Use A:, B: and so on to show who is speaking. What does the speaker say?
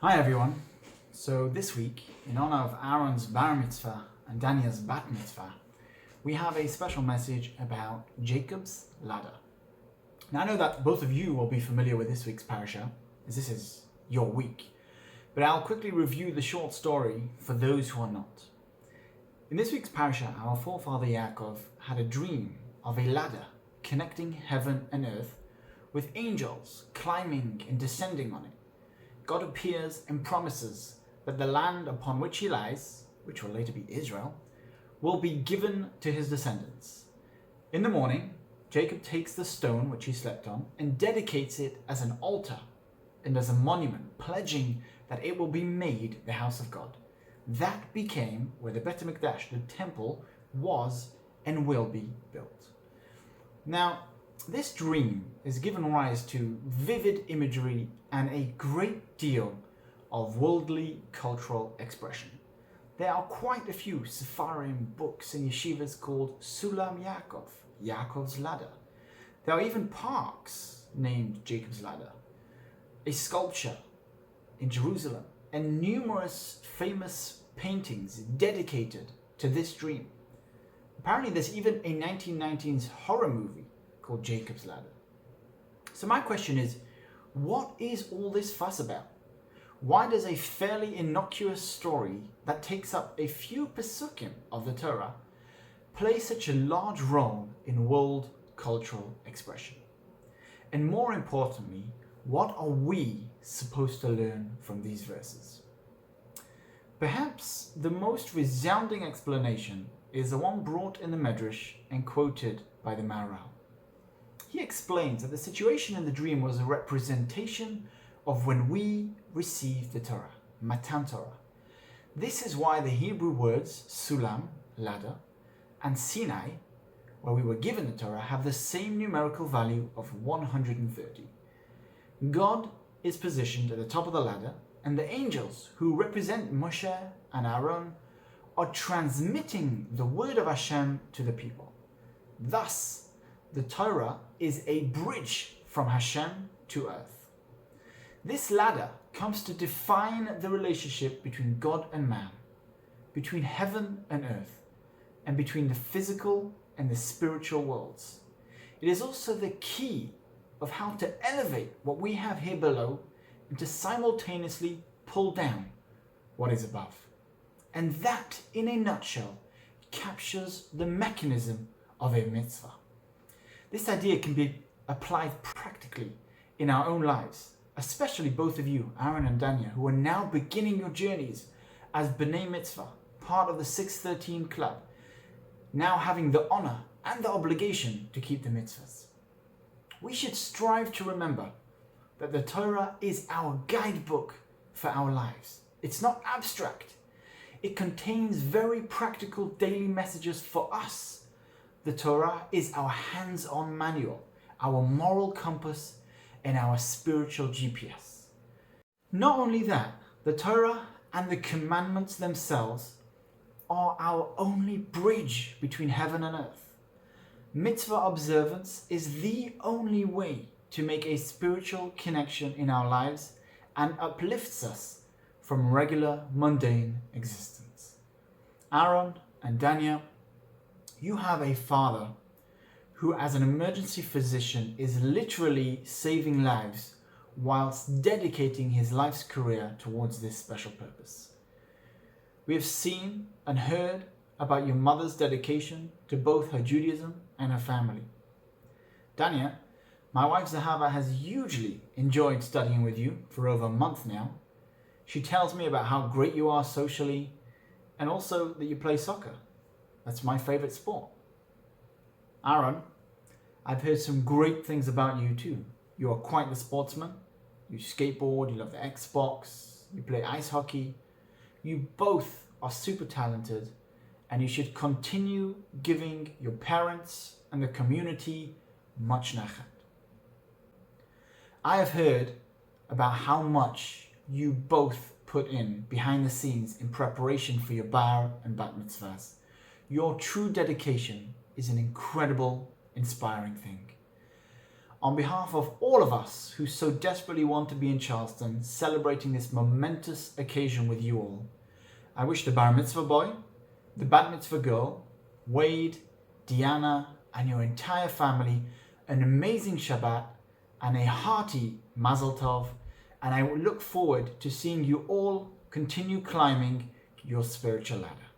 A: Hi everyone. So this week, in honor of Aaron's bar mitzvah and Danya's bat mitzvah, we have a special message about Yaakovs Ladder. Now I know that both of you will be familiar with this week's parasha, as this is your week, but I'll quickly review the short story for those who are not. In this week's parasha, our forefather Yaakov had a dream of a ladder connecting heaven and earth, with angels climbing and descending on it. God appears and promises that the land upon which he lies, which will later be Israel, will be given to his descendants. In the morning, Jacob takes the stone which he slept on and dedicates it as an altar and as a monument, pledging that it will be made the house of God. That became where the Bet HaMikdash, the temple, was and will be built. Now, this dream has given rise to vivid imagery and a great deal of worldly cultural expression. There are quite a few Sepharim books and yeshivas called Sulam Yaakov, Yaakovs Ladder. There are even parks named Yaakovs Ladder, a sculpture in Jerusalem, and numerous famous paintings dedicated to this dream. Apparently there's even a 1990s horror movie called Yaakovs Ladder. So my question is, what is all this fuss about? Why does a fairly innocuous story that takes up a few pesukim of the Torah play such a large role in world cultural expression? And more importantly, what are we supposed to learn from these verses? Perhaps the most resounding explanation is the one brought in the Medrash and quoted by the Maharal. He explains that the situation in the dream was a representation of when we received the Torah, Matan Torah. This is why the Hebrew words Sulam, ladder, and Sinai, where we were given the Torah, have the same numerical value of 130. God is positioned at the top of the ladder, and the angels, who represent Moshe and Aaron, are transmitting the word of Hashem to the people. Thus, the Torah is a bridge from Hashem to earth. This ladder comes to define the relationship between God and man, between heaven and earth, and between the physical and the spiritual worlds. It is also the key of how to elevate what we have here below and to simultaneously pull down what is above. And that, in a nutshell, captures the mechanism of a mitzvah. This idea can be applied practically in our own lives, especially both of you, Aaron and Danya, who are now beginning your journeys as Bnei Mitzvah, part of the 613 club, now having the honor and the obligation to keep the mitzvahs. We should strive to remember that the Torah is our guidebook for our lives. It's not abstract. It contains very practical daily messages for us. The Torah is our hands-on manual, our moral compass, and our spiritual GPS. Not only that, the Torah and the commandments themselves are our only bridge between heaven and earth. Mitzvah observance is the only way to make a spiritual connection in our lives and uplifts us from regular mundane existence. Aaron and Danya, you have a father who, as an emergency physician, is literally saving lives whilst dedicating his life's career towards this special purpose. We have seen and heard about your mother's dedication to both her Judaism and her family. Danya, my wife Zahava has hugely enjoyed studying with you for over a month now. She tells me about how great you are socially and also that you play soccer. That's my favorite sport. Aaron, I've heard some great things about you too. You are quite the sportsman. You skateboard, you love the Xbox, you play ice hockey. You both are super talented, and you should continue giving your parents and the community much nachat. I have heard about how much you both put in behind the scenes in preparation for your bar and bat mitzvahs. Your true dedication is an incredible, inspiring thing. on behalf of all of us who so desperately want to be in Charleston, celebrating this momentous occasion with you all, I wish the bar mitzvah boy, the bat mitzvah girl, Wade, Diana, and your entire family an amazing Shabbat and a hearty Mazel Tov, and I will look forward to seeing you all continue climbing your spiritual ladder.